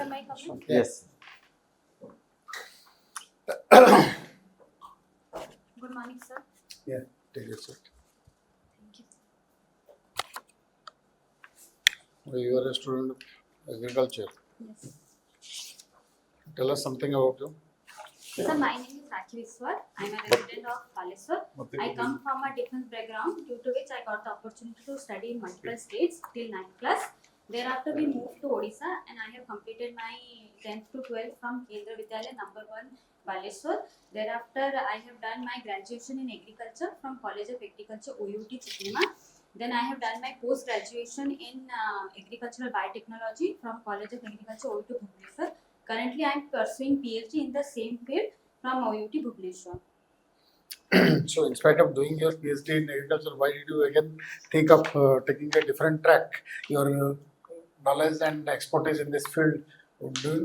my comment? Yes. Good morning, sir. Yeah, take it, sir. Thank you. You are a student of agriculture. Yes. Tell us something about you. Sir, my name is Rakhi Viswar. I am a resident of Paleswar. I come from a different background, due to which I got the opportunity to study in multiple states till 9th class. Thereafter, we moved to Odisha, and I have completed my 10th to 12th from Kendra Vidyalaya number 1, Baleshwar. Thereafter, I have done my graduation in agriculture from College of Agriculture, OUT, Chiklima. Then I have done my post graduation in agricultural biotechnology from College of Agriculture, OUT, Bhubaneswar. Currently, I am pursuing PhD in the same field from OUT, Bhubaneswar. So, in spite of doing your PhD in agriculture, why did you again think of taking a different track? Your knowledge and expertise in this field,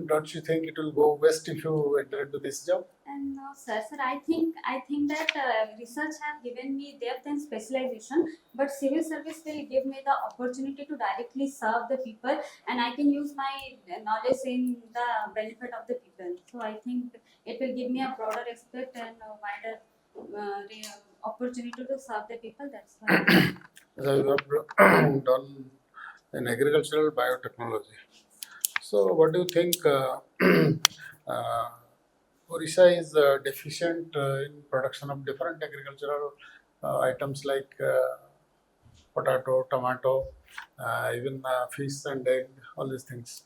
don't you think it will go west if you enter into this job? And sir, I think that research have given me depth and specialization, but civil service will give me the opportunity to directly serve the people, and I can use my knowledge in the benefit of the people. So I think it will give me a broader aspect and a wider opportunity to serve the people. That's why. So, you have done in agricultural biotechnology. So, what do you think? Orissa is deficient in production of different agricultural items like potato, tomato, even fish and egg, all these things.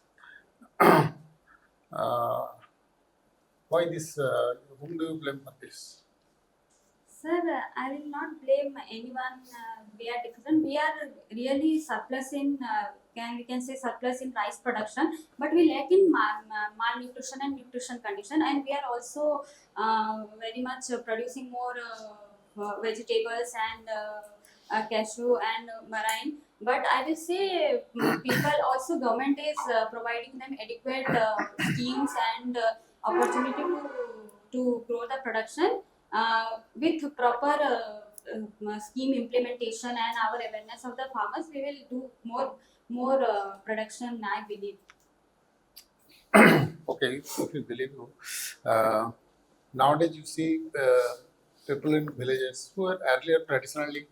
uh, why this? Whom do you blame for this? Sir, I will not blame anyone. We are different. We are really surplus in, we can say surplus in rice production, but we lack in malnutrition and nutrition condition, and we are also very much producing more vegetables and cashew and marine. But I will say people also government is providing them adequate schemes and opportunity to grow the production with proper scheme implementation and our awareness of the farmers, we will do more production, I believe. Okay, if you believe you. Nowadays, you see people in villages who are earlier traditionally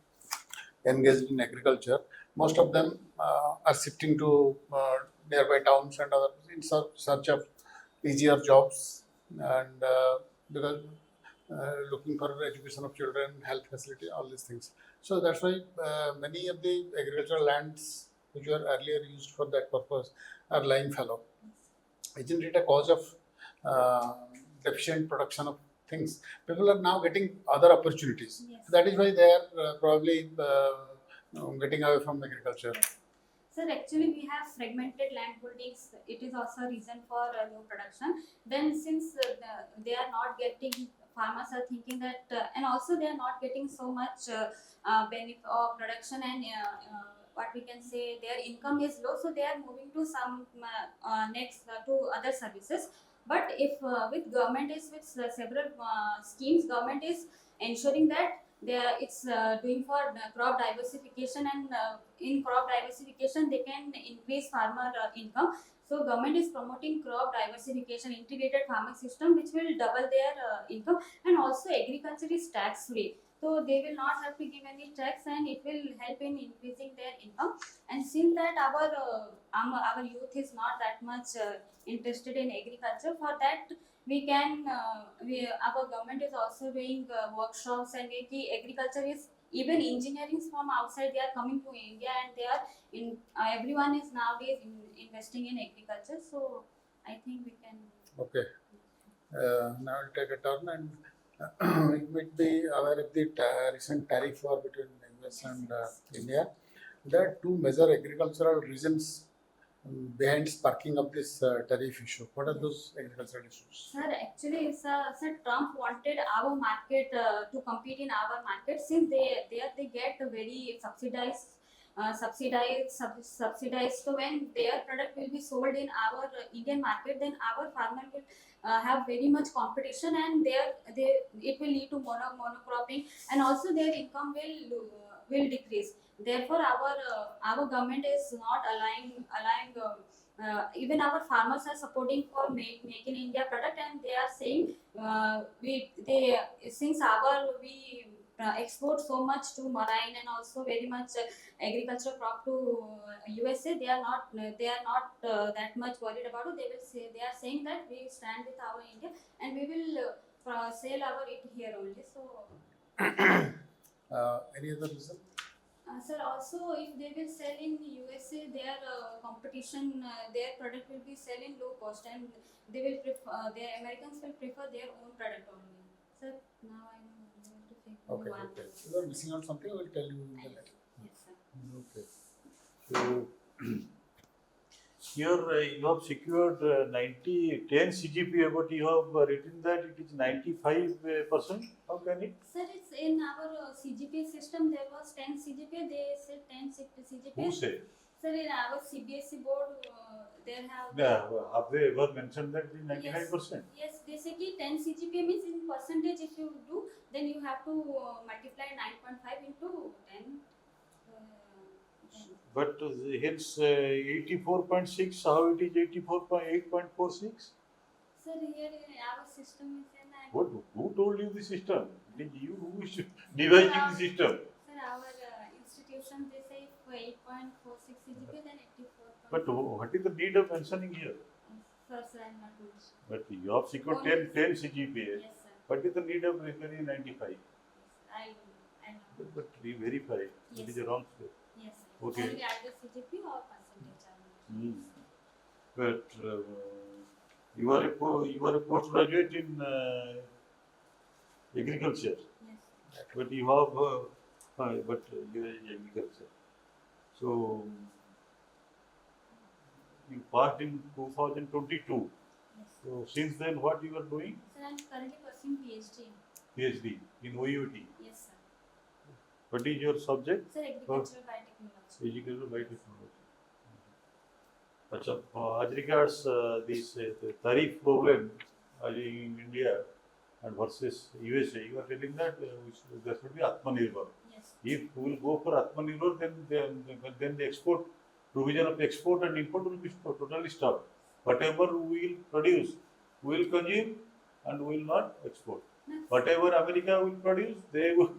engaged in agriculture. Most of them are shifting to nearby towns and other in search of easier jobs and because looking for education of children, health facility, all these things. So that's why many of the agricultural lands which were earlier used for that purpose are lying fallow. Isn't it a cause of deficient production of things? People are now getting other opportunities. Yes. That is why they are probably getting away from agriculture. Sir, actually we have fragmented land holdings. It is also a reason for low production. Then since they are not getting, farmers are thinking that, and also they are not getting so much benefit of production and what we can say their income is low, so they are moving to some next to other services. But if with government is with several schemes, government is ensuring that it's doing for crop diversification, and in crop diversification they can increase farmer income. So government is promoting crop diversification integrated farming system which will double their income, and also agriculture is tax free, so they will not have to give any tax and it will help in increasing their income. And since that our youth is not that much interested in agriculture, for that we can our government is also doing workshops, and agriculture is even engineering from outside they are coming to India, and they are in everyone is nowadays investing in agriculture. So I think we can. Okay. Now I'll take a turn and you might be aware of the recent tariff war between US and India. There are two major agricultural reasons behind sparking of this tariff issue. What are those agricultural issues? Sir, actually, sir, Trump wanted our market to compete in our market, since they get a very subsidized. So when their product will be sold in our Indian market, then our farmer will have very much competition, and it will lead to monocropping, and also their income will decrease. Therefore, our government is not allowing even our farmers are supporting for make in India product, and they are saying they since we export so much to marine and also very much agricultural crop to USA. They are not that much worried about it. They are saying that we stand with our India and we will sell our it here only. So Any other reason? sir, also if they will sell in USA, their competition, their product will be sell in low cost, and they will their Americans will prefer their own product only. Sir, now I know I'm going to take Okay, one. okay. If you are missing out something, I will tell you in the letter. Yes, sir. Okay. So here you have secured 10 CGPA, but you have written that it is 95%. How can it? Sir, it's in our CGPA system. There was 10 CGPA. They said 10 CGPA. Who say? Sir, in our CBSE board, there have. Yeah, have they ever mentioned that it is 99%? Yes, they say ki 10 CGPA means in percentage. If you do, then you have to multiply 9.5 into 10. But hence 84.6, how it is 84.8.46? Sir, here our system is in. What? Who told you the system? It is you who is devising the system. Sir, our institution they say for 8.46 CGPA, then 84. But what is the need of mentioning here? Sir, I'm not mentioning. But you have secured 10 CGPA. Yes, sir. What is the need of referring 95? Yes, I know. But we verify. It Yes, is a wrong step. Yes, sir. Okay. Only either CGP or percentage. But you are a postgraduate in agriculture. Yes. But you have but you are in agriculture. So you passed in 2022. Yes. So since then, what you are doing? Sir, I'm currently pursuing PhD. PhD in OUT. Yes, sir. What is your subject? Sir, agricultural biotechnology. Agricultural biotechnology. Achha, as regards this the tariff problem in India and versus USA, you are telling that there should be Atmanirbhar. Yes. If we will go for Atmanirbhar, then the export provision of export and import will be totally stopped. Whatever we will produce, we will consume and we will not export. No. Whatever America will produce, they will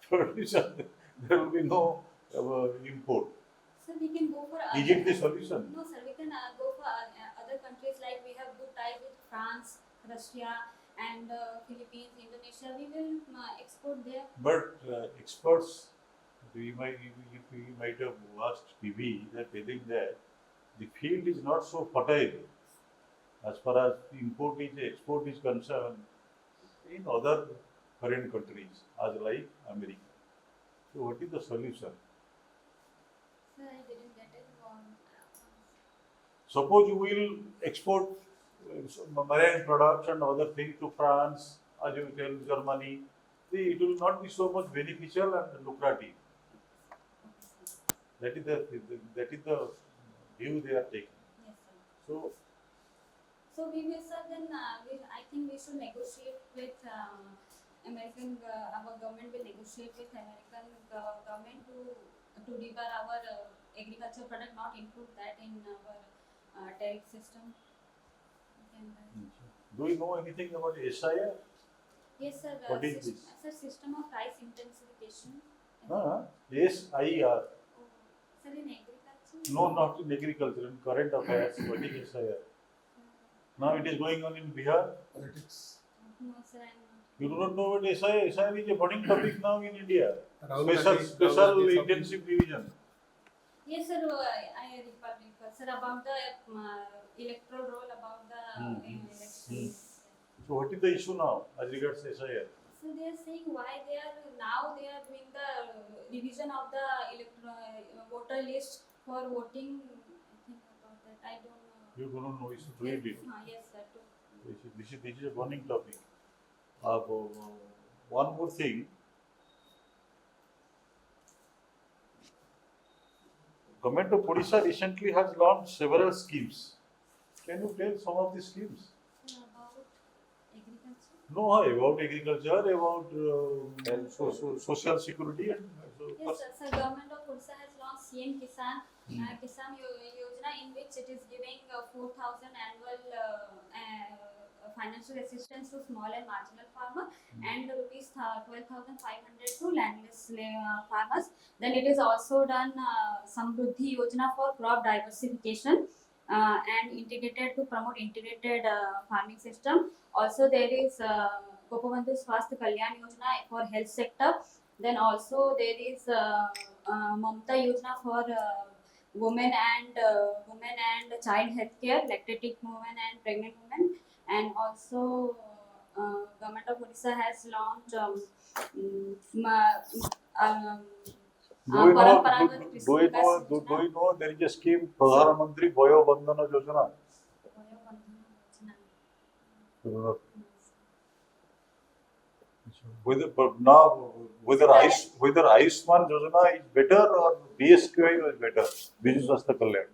produce. There will be no import. Sir, we can go for Is it the solution? No, sir, we can go for other countries like we have good ties with France, Russia, and Philippines, Indonesia. We will export there. But experts, we might have asked PB that telling that the field is not so fertile as far as export is concerned in other foreign countries, as like America. So what is the solution? Sir, I didn't get it. Suppose you will export marine products and other things to France, as you tell Germany, it will not be so much beneficial and lucrative. That is the view they are taking. Yes, sir. So we will, sir. Then I think we should negotiate with American. Our government will negotiate with American government to debar our agriculture product, not include that in our tariff system. Do you know anything about SIR? Yes, sir. What is this? Sir, system of price intensification. SIR. Oh, sir, in agriculture. No, not in agriculture, in current affairs. What is SIR? Now it is going on in Bihar. Politics. No, sir, I'm not. You do not know what SIR? SIR is a burning topic now in India. Rahul Gandhi- Rahul Special Gandhi intensive division. Yes, sir. I recall, sir, about the electoral roll about the elections. So what is the issue now as regards SIR? So they are saying why they are doing the revision of the voter list for voting. I think about that. I don't know. You do not know. You should read it. Yes, sir. Too. This is a burning topic. One more thing. Government of Odisha recently has launched several schemes. Can you tell some of the schemes? Sir, about agriculture. No, about agriculture, about social security and Yes, sir. Government of Odisha has launched CM Kisan Yojana Yojana in which it is giving 4,000 annual financial assistance to small and marginal farmer and rupees 12,500 to landless farmers. Then it is also done Samruddhi Yojana for crop diversification and integrated to promote integrated farming system. Also there is Gopabandhu Swasthya Kalyan Yojana for health sector. Then also there is Mamta Yojana for women and child health care, lactating women and pregnant women. And also government of Odisha has launched Paramparagat Krishi Vikas do you know there is a scheme Pradhan Mantri Vayo Bandhana Yojana? Whether Ayushman Yojana is better or BSQI is better, Biju Swasthya Kalyan.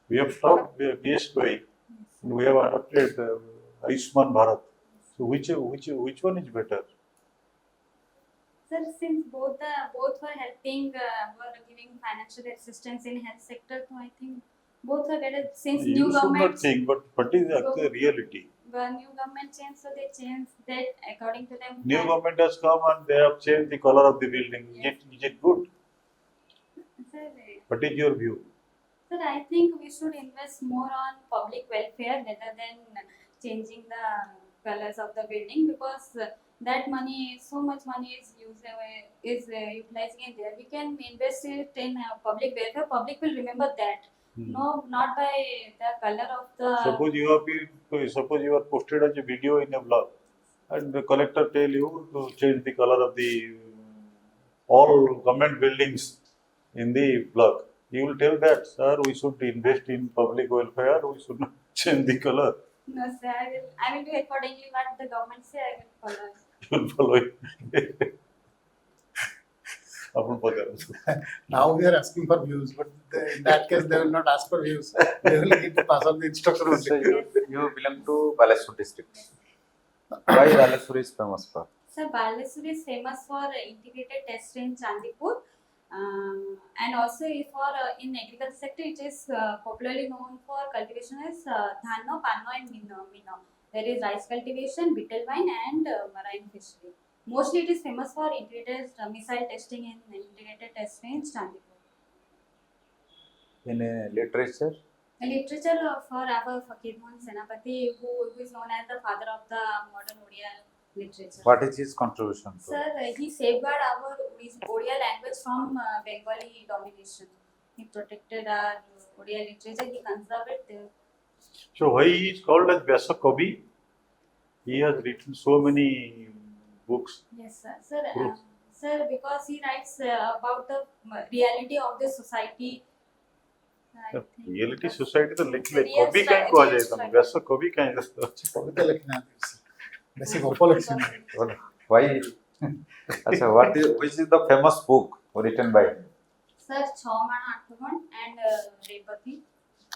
We have stopped BSQI and we have adopted Ayushman Bharat. So which one is better? Sir, since both were helping, were giving financial assistance in health sector, so I think both are better. Since You new should government, not think, but what is the reality? the new government changed, so they changed that according to them. New government has come and they have changed the color of the building. Is it good? Sir, What is your view? sir, I think we should invest more on public welfare rather than changing the colors of the building because that money, so much money is utilizing in there. We can invest it in public welfare. Public will remember that. No, not by the color of the. Suppose you are posted as a video in a blog, and the collector tell you to change the color of the all government buildings in the blog. You will tell that, sir, we should invest in public welfare. We should not change the color. No, sir. I will do accordingly what the government say. I will follow. You will follow it. अपन पकड़ Now we are asking for views, but in that case they will not ask for views. They will need to pass on the instruction So only. you belong to Baleshwar district. Why Baleshwar is famous for? Sir, Baleshwar is famous for integrated test in Chandipur. And also for in agriculture sector, it is popularly known for cultivation as Dhanno, Panno and Minno. There is rice cultivation, betel vine and marine fishery. Mostly it is famous for integrated missile testing and integrated testing in Chandipur. In literature, The literature for our Fakir Mohan Senapati, who is known as the father of the modern Odia literature. what is his contribution to? Sir, he safeguarded our Odia language from Bengali domination. He protected our Odia literature. He conserved it. So why he is called as Vyasa Kavi? He has written so many books. Yes, sir. Sir, Yes. sir, because he writes about the reality of the society. I think Reality that's- society तो लिख ले Real कवि कहीं strategy को आ and जाए strategy. वैसा कवि कहीं कविता लिखना है basic उपलक्षण है. Why? Achha, which is the famous book written by him? Sir, Chhaumana Athavan and Repati.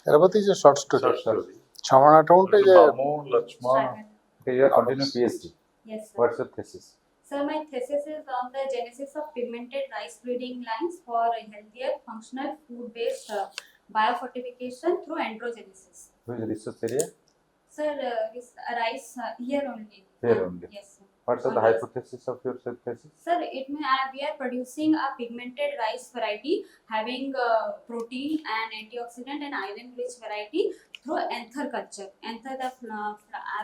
Ravati is a short story. Short story. Chavana Account is a Mamu Lakshman Okay, you are continuing PhD. Yes, sir. What's your thesis? Sir, my thesis is on the genesis of pigmented rice breeding lines for healthier, functional, food-based biofortification through androgenesis. Which research area? Sir, this rice here only. Here only. Yes, sir. What's the On hypothesis of your thesis? Sir, we are producing a pigmented rice variety having protein and antioxidant and iron-rich variety through anther culture. Anther, the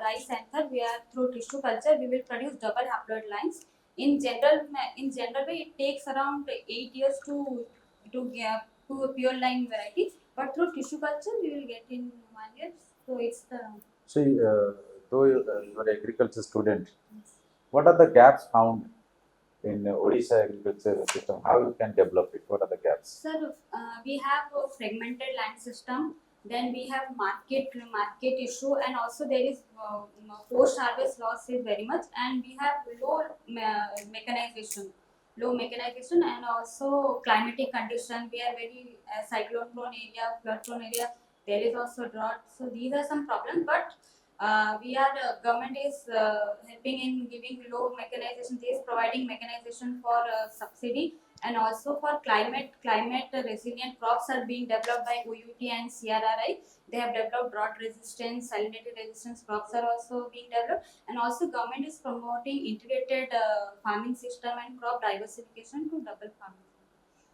rice anther, we are through tissue culture, we will produce double haploid lines. In general way, it takes around 8 years to get to a pure line variety, but through tissue culture, we will get in 1 year. So it's the So, though you are an agriculture student, what are the gaps found in Odisha agriculture system? How you can develop it? What are the gaps? Sir, we have a fragmented land system. Then we have market issue, and also there is post harvest loss is very much, and we have low mechanization, and also climatic condition. We are very cyclone prone area, flood prone area. There is also drought. So these are some problems, but government is helping in giving low mechanization. They is providing mechanization for subsidy, And also for climate resilient crops are being developed by OUT and CRRI. They have developed drought resistance, salinity resistance crops are also being developed. And also government is promoting integrated farming system and crop diversification to double farming.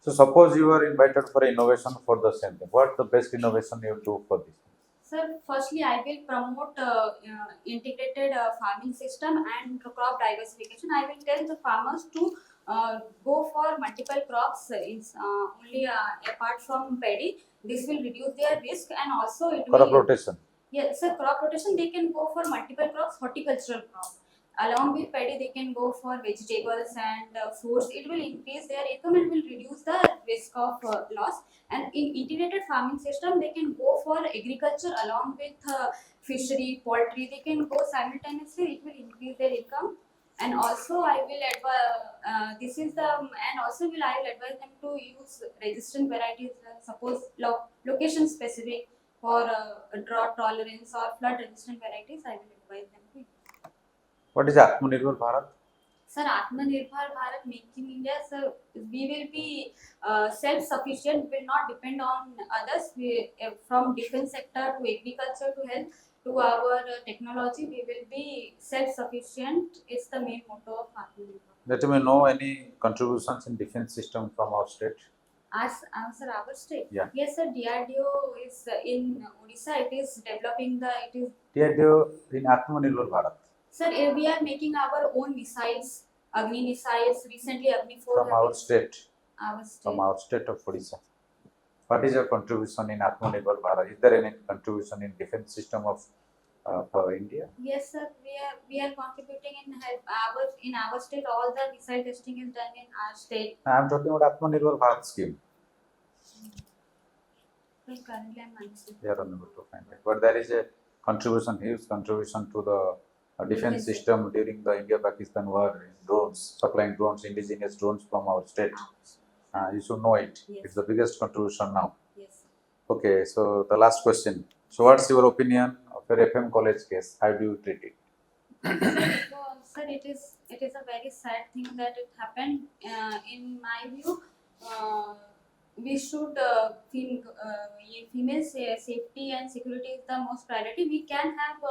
So suppose you are invited for innovation for the same thing. What the best innovation you do for this? Sir, firstly, I will promote integrated farming system and crop diversification. I will tell the farmers to go for multiple crops. It's only apart from paddy. This will reduce their risk, and also it Crop will. rotation. Yes, sir. Crop rotation. They can go for multiple crops, horticultural crops. Along with paddy, they can go for vegetables and fruits. It will increase their income and will reduce the risk of loss. And in integrated farming system, they can go for agriculture along with fishery, poultry. They can go simultaneously. It will increase their income. And also, I will advise. This is the and also will I will advise them to use resistant varieties. Suppose location specific for drought tolerance or flood resistant varieties. I will advise them to. What is Atmanirbhar Bharat? Sir, Atmanirbhar Bharat, Make in India, sir, we will be self-sufficient, will not depend on others. From defense sector to agriculture to health to our technology, we will be self-sufficient. It's the main motto of Atmanirbhar. Let me know any contributions in defense system from our state. Sir, our state? Yeah. Yes, sir, DRDO is in Odisha. It is developing DRDO in Atmanirbhar Bharat. Sir, we are making our own missiles, Agni missiles. Recently, Agni 4 From our state. Our state. From our state of Odisha. What is your contribution in Atmanirbhar Bharat? Is there any contribution in defense system of for India? Yes, sir. We are contributing in our state. All the missile testing is done in our state. I am talking about Atmanirbhar Bharat scheme. Well, currently, I'm unable. They are unable to find it. But there is a contribution, huge contribution to the defense system during the India-Pakistan war in drones, supplying drones, indigenous drones from our state. You should know it. Yes. It's the biggest contribution now. Yes. Okay, so the last question. So what's your opinion of your FM college case? How do you treat it? So, sir, it is a very sad thing that it happened. In my view, we should female safety and security is the most priority. We can have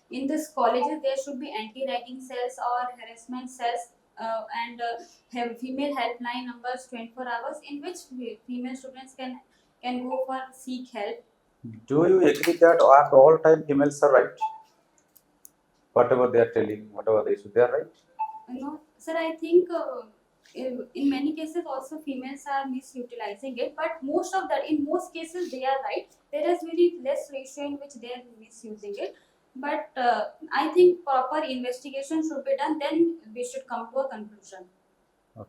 in this colleges there should be anti-ragging cells or harassment cells and have female helpline numbers 24 hours in which female students can go for seek help. Do you agree that at all time females are right? Whatever they are telling, whatever they should, they are right? No, sir, I think in many cases also females are misutilizing it, but in most cases they are right. There is very less ratio in which they are misusing it. But I think proper investigation should be done, then we should come to a conclusion.